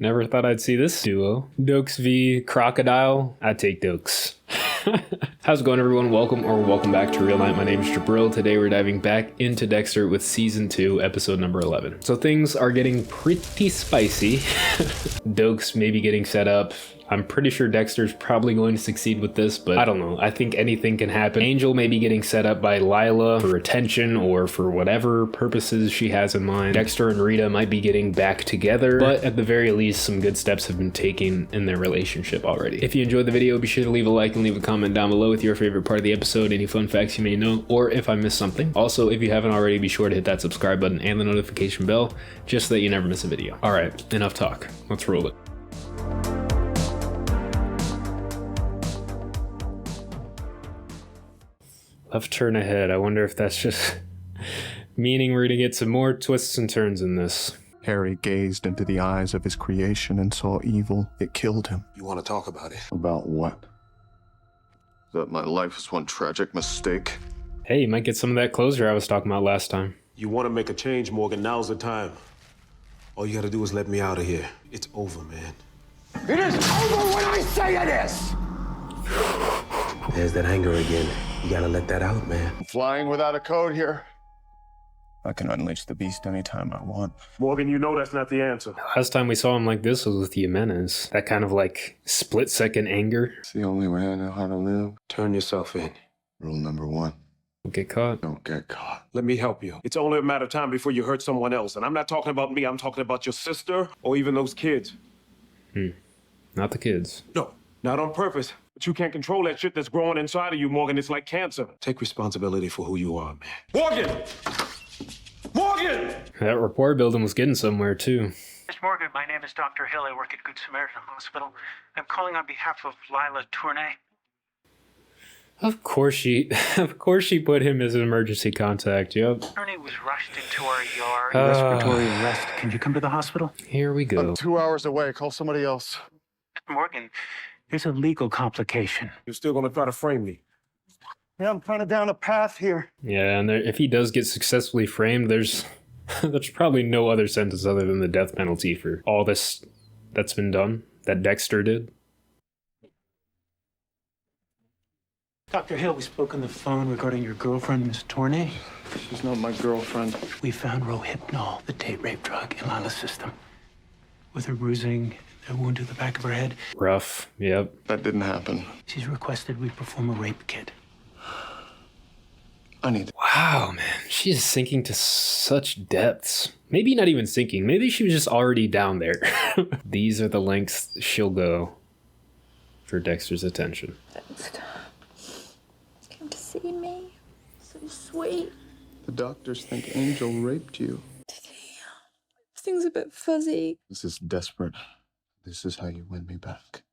Never thought I'd see this duo. Dokes v. Crocodile. I'd take Dokes. How's it going, everyone? Welcome back to Real Night. My name is Jabril. Today we're diving back into Dexter with Season 2, Episode number 11. So things are getting pretty spicy. Dokes may be getting set up. I'm pretty sure Dexter's probably going to succeed with this, but I don't know. I think anything can happen. Angel may be getting set up by Lila for attention or for whatever purposes she has in mind. Dexter and Rita might be getting back together, but at the very least, some good steps have been taken in their relationship already. If you enjoyed the video, be sure to leave a like and leave a comment down below with your favorite part of the episode, any fun facts you may know, or if I missed something. Also, if you haven't already, be sure to hit that subscribe button and the notification bell, just so that you never miss a video. All right, enough talk. Let's roll it. Left turn ahead. I wonder if that's just meaning we're gonna get some more twists and turns in this. Harry gazed into the eyes of his creation and saw evil. It killed him. You want to talk about it? About what? That my life is one tragic mistake. Hey, you might get some of that closure I was talking about last time. You want to make a change, Morgan? Now's the time. All you gotta do is let me out of here. It's over, man. It is over when I say it is! There's that anger again. You gotta let that out, man. I'm flying without a code here. I can unleash the beast anytime I want. Morgan, you know that's not the answer. Last time we saw him like this was with Jimenez. That kind of like split-second anger. It's the only way I know how to live. Turn yourself in. Rule number 1. Don't get caught. Don't get caught. Let me help you. It's only a matter of time before you hurt someone else. And I'm not talking about me. I'm talking about your sister or even those kids. Not the kids. No, not on purpose. But you can't control that shit that's growing inside of you, Morgan. It's like cancer. Take responsibility for who you are, man. Morgan! Morgan! That rapport building was getting somewhere too. Miss Morgan, my name is Dr. Hill. I work at Good Samaritan Hospital. I'm calling on behalf of Lila Tournay. Of course she put him as an emergency contact. Yep. Tournay was rushed into our yard. Respiratory arrest. Can you come to the hospital? Here we go. I'm 2 hours away. Call somebody else. Miss Morgan, there's a legal complication. You're still gonna try to frame me. Yeah, I'm kind of down a path here. Yeah, and if he does get successfully framed, there's probably no other sentence other than the death penalty for all this that's been done, that Dexter did. Dr. Hill, we spoke on the phone regarding your girlfriend, Miss Tournay. She's not my girlfriend. We found Rohypnol, the date rape drug, in Lila's system. With her bruising and a wound to the back of her head, Rough, yep. That didn't happen. she's requested we perform a rape kit. I need to. Wow, man, she's sinking to such depths. Maybe not even sinking, maybe she was just already down there. These are the lengths she'll go for Dexter's attention. Dexter came to see me. So sweet. The doctors think Angel raped you. Things a bit fuzzy. This is desperate. This is how you win me back.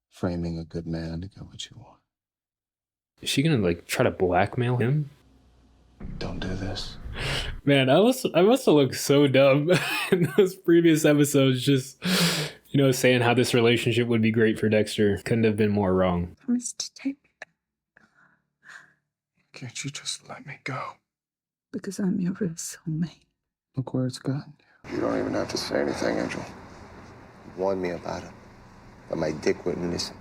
Framing a good man to get what you want. Is she gonna like try to blackmail him? Don't do this. Man, I must have looked so dumb in those previous episodes, just, you know, saying how this relationship would be great for Dexter. Couldn't have been more wrong. Promise to take me back Can't you just let me go? because I'm your real soulmate. Look where it's gotten you. You don't even have to say anything, Angel. You warned me about it, but my dick wouldn't listen.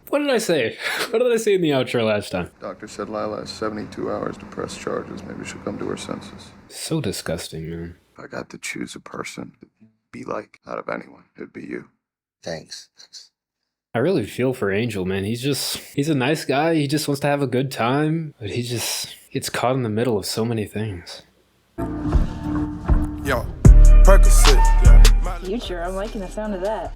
What did I say? What did I say in the outro last time? Doctor said Lila has 72 hours to press charges. Maybe she'll come to her senses. So disgusting, man. If I got to choose a person to be like out of anyone, it'd be you. Thanks. I really feel for Angel, man. He's a nice guy. He just wants to have a good time, but he just gets caught in the middle of so many things. Yo, Percocet. Future, I'm liking the sound of that.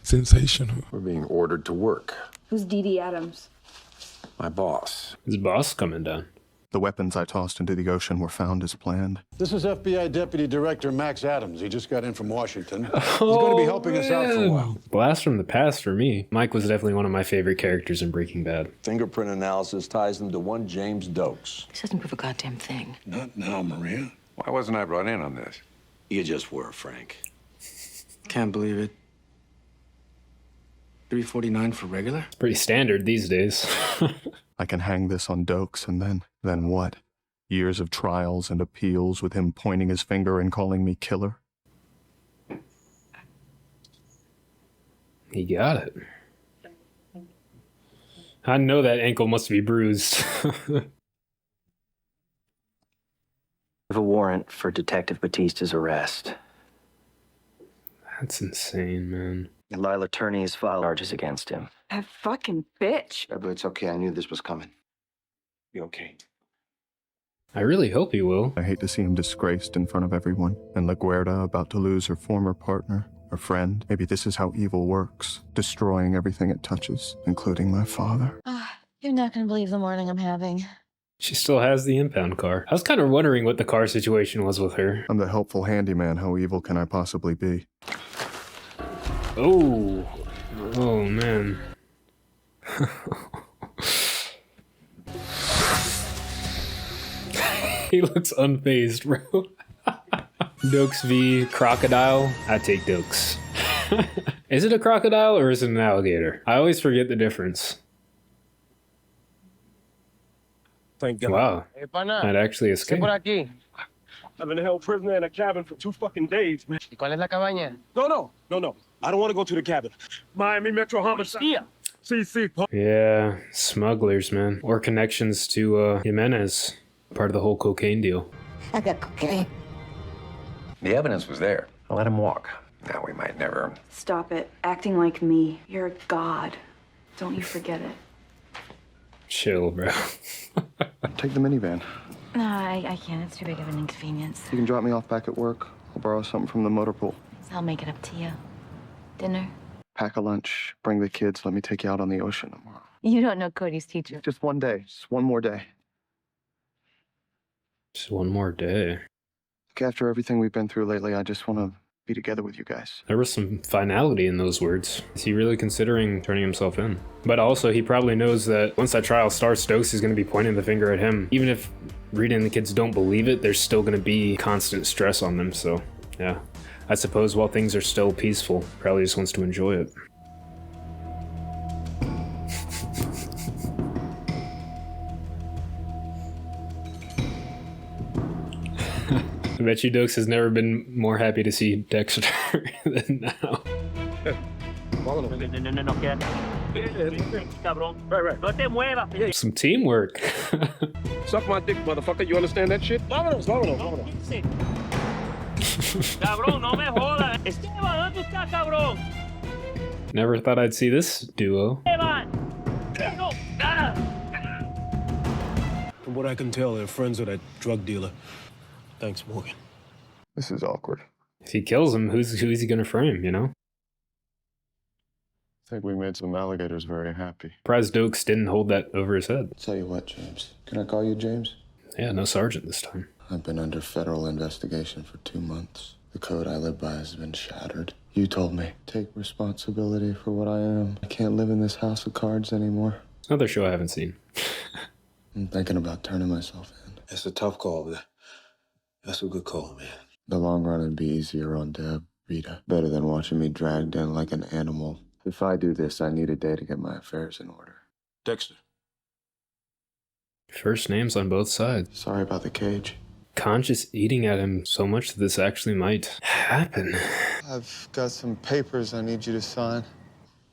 Sensational. We're being ordered to work. Who's Dee Dee Adams? My boss. His boss coming down. The weapons I tossed into the ocean were found as planned. This is FBI Deputy Director Max Adams. He just got in from Washington. He's going to be helping us out for a while. Blast from the past for me. Mike was definitely one of my favorite characters in Breaking Bad. Fingerprint analysis ties them to one James Dokes. This doesn't prove a goddamn thing. Not now, Maria. Why wasn't I brought in on this? You just were, Frank. Can't believe it. 349 for regular? It's pretty standard these days. I can hang this on Dokes, and then what? Years of trials and appeals with him pointing his finger and calling me killer? He got it. I know that ankle must be bruised. A warrant for Detective Batista's arrest. That's insane, man. Lila Turney has filed charges against him. That fucking bitch. Yeah, but it's okay. I knew this was coming. Be okay. I really hope he will. I hate to see him disgraced in front of everyone, and LaGuerta about to lose her former partner, her friend. Maybe this is how evil works, destroying everything it touches, including my father. You're not gonna believe the morning I'm having. She still has the impound car. I was kind of wondering what the car situation was with her. I'm the helpful handyman. How evil can I possibly be? Oh. Oh, man. He looks unfazed, bro. Dokes v. Crocodile. I take Dokes. Is it a crocodile or is it an alligator? I always forget the difference. Thank God. Wow. I'd actually escape. I've been held prisoner in a cabin for 2 fucking days, man. ¿Y cuál es la cabaña? No. I don't want to go to the cabin. Miami Metro Homicide. CC. Yeah, smugglers, man. Or connections to Jimenez. Part of the whole cocaine deal. I got cocaine. The evidence was there. I let him walk. Now we might never. Stop it. Acting like me. You're a god. Don't you forget it. Chill, bro. Take the minivan. No, I can't. It's too big of an inconvenience. You can drop me off back at work. I'll borrow something from the motor pool. So I'll make it up to you. Dinner? Pack a lunch. Bring the kids. Let me take you out on the ocean tomorrow. You don't know Cody's teacher. Just one day. Just one more day. Just one more day. After everything we've been through lately, I just want to be together with you guys. There was some finality in those words. Is he really considering turning himself in? But also, he probably knows that once that trial starts, Stokes is going to be pointing the finger at him. Even if Rita and the kids don't believe it, there's still going to be constant stress on them. So, yeah. I suppose while things are still peaceful, probably just wants to enjoy it. I bet you Dokes has never been more happy to see Dexter than now. Some teamwork. Suck my dick, motherfucker. You understand that shit? Vámonos. Cabrón, no me jodas. Esteban, ¿dónde está, cabrón? Never thought I'd see this duo. Esteban. No, nada. From what I can tell, they're friends with that drug dealer. Thanks, Morgan. This is awkward. If he kills him, who's he gonna frame, you know? I think we made some alligators very happy. Surprised Dokes didn't hold that over his head. Tell you what, James. Can I call you James? Yeah, no sergeant this time. I've been under federal investigation for 2 months. The code I live by has been shattered. You told me, take responsibility for what I am. I can't live in this house of cards anymore. Another show I haven't seen. I'm thinking about turning myself in. It's a tough call, but that's a good call, man. The long run would be easier on Deb, Rita. Better than watching me dragged in like an animal. If I do this, I need a day to get my affairs in order. Dexter. First names on both sides. Sorry about the cage. Conscious eating at him so much that this actually might happen. I've got some papers I need you to sign.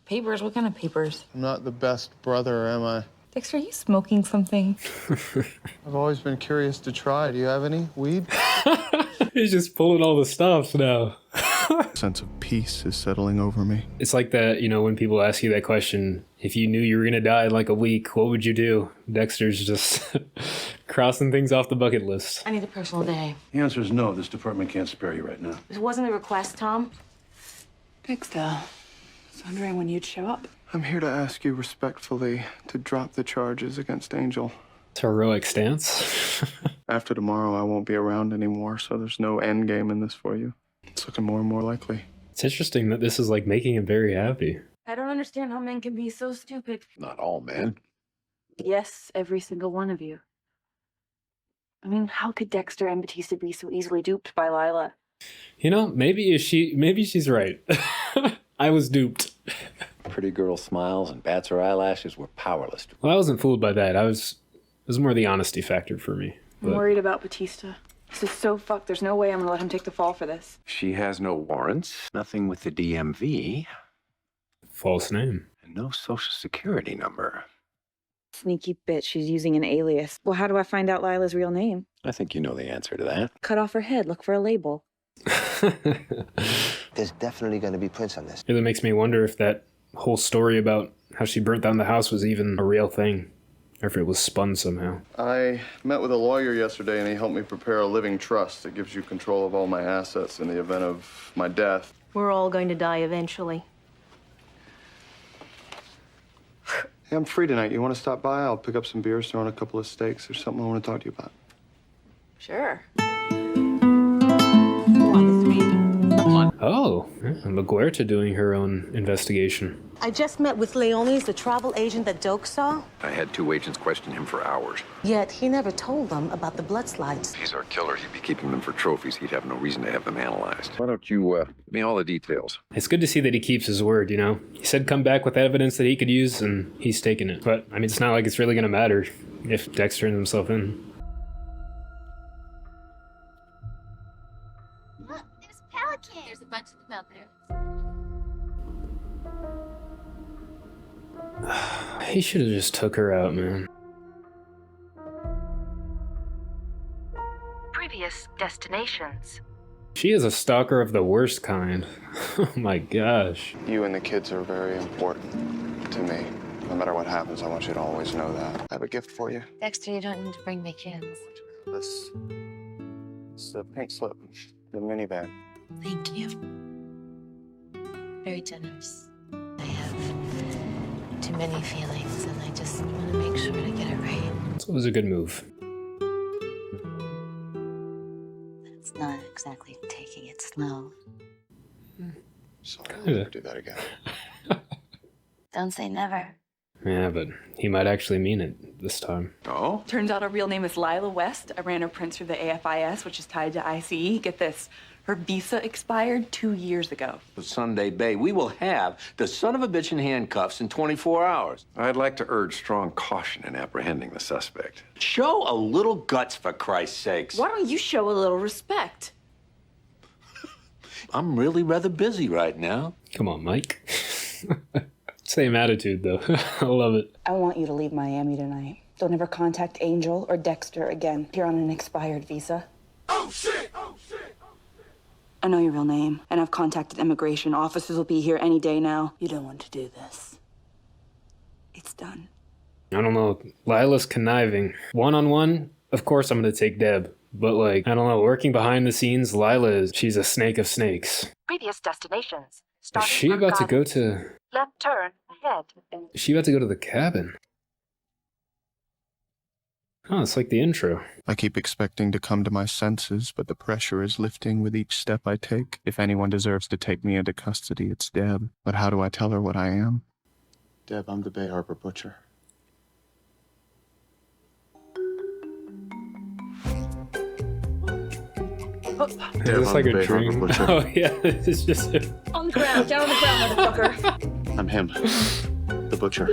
Papers? What kind of papers? I'm not the best brother, am I? Dexter, are you smoking something? I've always been curious to try. Do you have any weed? He's just pulling all the stops now. Sense of peace is settling over me. It's like that, you know, when people ask you that question, if you knew you were gonna die in like a week, what would you do? Dexter's just crossing things off the bucket list. I need a personal day. The answer is no. This department can't spare you right now. This wasn't a request, Tom. Dexter, I was wondering when you'd show up. I'm here to ask you respectfully to drop the charges against Angel. Heroic stance. After tomorrow, I won't be around anymore, so there's no end game in this for you. It's looking more and more likely. It's interesting that this is like making him very happy. I don't understand how men can be so stupid. Not all men. Yes, every single one of you. I mean, how could Dexter and Batista be so easily duped by Lila? You know, maybe she's right. I was duped. Pretty girl smiles and bats her eyelashes were powerless. Well, I wasn't fooled by that. It was more the honesty factor for me. I'm worried about Batista. This is so fucked. There's no way I'm gonna let him take the fall for this. She has no warrants. Nothing with the DMV. false name. And no social security number. Sneaky bitch, she's using an alias. Well, how do I find out Lila's real name? I think you know the answer to that. Cut off her head, look for a label. There's definitely going to be prints on this. Really makes me wonder if that whole story about how she burnt down the house was even a real thing, or if it was spun somehow. I met with a lawyer yesterday, and he helped me prepare a living trust that gives you control of all my assets in the event of my death. We're all going to die eventually. Hey, I'm free tonight. You want to stop by? I'll pick up some beers, throw in a couple of steaks. There's something I want to talk to you about. Sure. Oh, LaGuerta doing her own investigation. I just met with Leones, the travel agent that Doak saw. I had 2 agents question him for hours. Yet he never told them about the blood slides. He's our killer. He'd be keeping them for trophies. He'd have no reason to have them analyzed. Why don't you give me all the details? It's good to see that he keeps his word, you know? He said come back with evidence that he could use, and he's taking it. But, I mean, it's not like it's really going to matter if Dex turns himself in. Look, there's a pelican. There's a bunch of them out there. He should have just took her out, man. Previous destinations. She is a stalker of the worst kind. Oh my gosh. You and the kids are very important to me. No matter what happens, I want you to always know that. I have a gift for you. Dexter, you don't need to bring me kids. This is the pink slip, the minivan. Thank you. Very generous. I have too many feelings, and I just want to make sure to get it right. So it was a good move. It's not exactly taking it slow. So I'll never do that again. Don't say never. Yeah, but he might actually mean it this time. Oh? Turns out her real name is Lila West. I ran her prints through the AFIS, which is tied to ICE. Get this. Her visa expired 2 years ago. But Sunday Bay, we will have the son of a bitch in handcuffs in 24 hours. I'd like to urge strong caution in apprehending the suspect. Show a little guts, for Christ's sakes. Why don't you show a little respect? I'm really rather busy right now. Come on, Mike. Same attitude, though. I love it. I want you to leave Miami tonight. Don't ever contact Angel or Dexter again. You're on an expired visa. Oh, shit! Oh, shit! I know your real name, and I've contacted immigration. Officers will be here any day now. You don't want to do this. It's done. I don't know. Lila's conniving. One-on-one, of course I'm going to take Deb. But, like, I don't know. Working behind the scenes, she's a snake of snakes. Previous destinations. Is she about to go to... Left turn ahead. Is she about to go to the cabin? Oh, it's like the intro. I keep expecting to come to my senses, but the pressure is lifting with each step I take. If anyone deserves to take me into custody, it's Deb. But how do I tell her what I am? Deb, I'm the Bay Harbor Butcher. Is this like a dream? Oh yeah, this is just... On the ground, down on the ground, motherfucker. I'm him. The Butcher.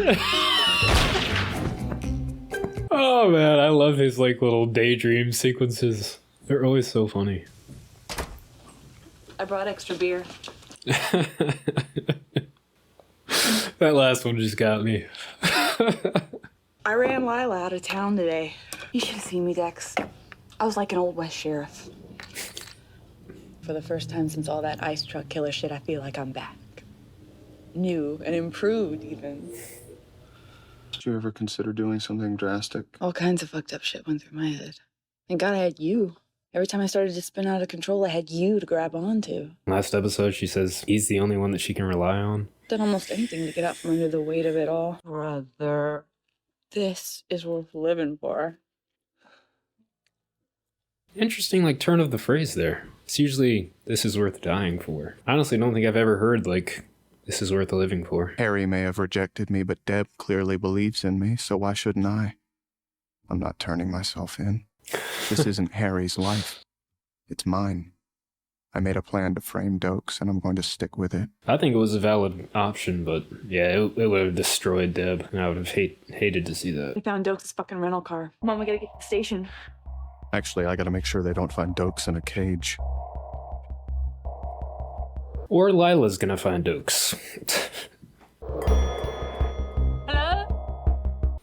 Oh man, I love his like little daydream sequences. They're always so funny. I brought extra beer. That last one just got me. I ran Lila out of town today. You should have seen me, Dex. I was like an old West sheriff. For the first time since all that ice truck killer shit, I feel like I'm back. New and improved, even. Did you ever consider doing something drastic? All kinds of fucked up shit went through my head. Thank God I had you. Every time I started to spin out of control, I had you to grab onto. Last episode, she says he's the only one that she can rely on. Done almost anything to get out from under the weight of it all. Brother. This is worth living for. Interesting, like, turn of the phrase there. It's usually, this is worth dying for. I honestly don't think I've ever heard, like, this is worth living for. Harry may have rejected me, but Deb clearly believes in me, so why shouldn't I? I'm not turning myself in. This isn't Harry's life. It's mine. I made a plan to frame Dokes, and I'm going to stick with it. I think it was a valid option, but yeah, it would have destroyed Deb, and I would have hated to see that. They found Dokes' fucking rental car. Mom, we gotta get to the station. Actually, I gotta make sure they don't find Dokes in a cage. Or Lila's gonna find Dokes.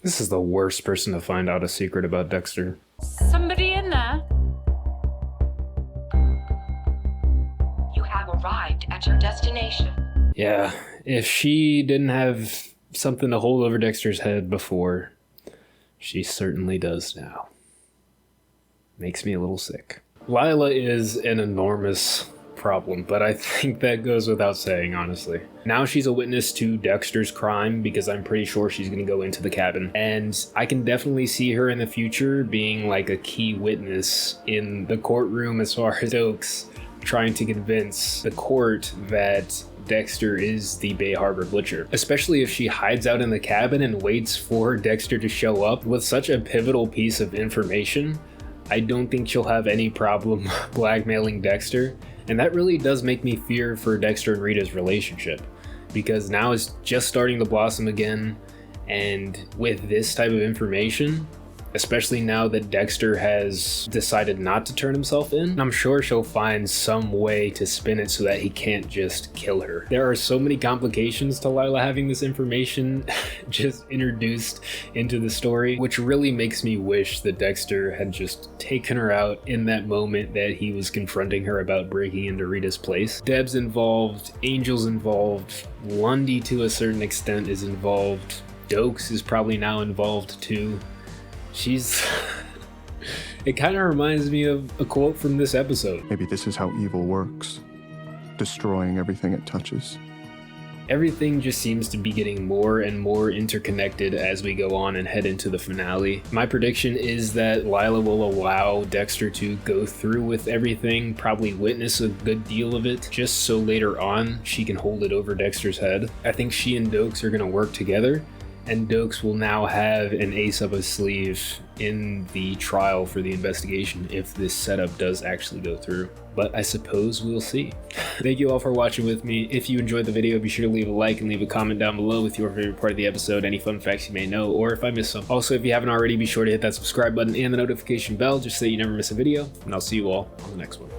This is the worst person to find out a secret about Dexter. Somebody in there? You have arrived at your destination. Yeah, if she didn't have something to hold over Dexter's head before, she certainly does now. Makes me a little sick. Lila is an enormous problem, but I think that goes without saying, honestly. Now she's a witness to Dexter's crime because I'm pretty sure she's going to go into the cabin. And I can definitely see her in the future being like a key witness in the courtroom as far as Dokes trying to convince the court that Dexter is the Bay Harbor Butcher, especially if she hides out in the cabin and waits for Dexter to show up. With such a pivotal piece of information, I don't think she'll have any problem blackmailing Dexter, and that really does make me fear for Dexter and Rita's relationship, because now it's just starting to blossom again, and with this type of information, especially now that Dexter has decided not to turn himself in, I'm sure she'll find some way to spin it so that he can't just kill her. There are so many complications to Lila having this information just introduced into the story, which really makes me wish that Dexter had just taken her out in that moment that he was confronting her about breaking into Rita's place. Deb's involved, Angel's involved, Lundy to a certain extent is involved, Dokes is probably now involved too. It kind of reminds me of a quote from this episode. Maybe this is how evil works, destroying everything it touches. Everything just seems to be getting more and more interconnected as we go on and head into the finale. My prediction is that Lila will allow Dexter to go through with everything, probably witness a good deal of it, just so later on she can hold it over Dexter's head. I think she and Dokes are going to work together, and Dokes will now have an ace up his sleeve in the trial for the investigation if this setup does actually go through. But I suppose we'll see. Thank you all for watching with me. If you enjoyed the video, be sure to leave a like and leave a comment down below with your favorite part of the episode, any fun facts you may know, or if I missed some. Also, if you haven't already, be sure to hit that subscribe button and the notification bell just so you never miss a video, and I'll see you all on the next one.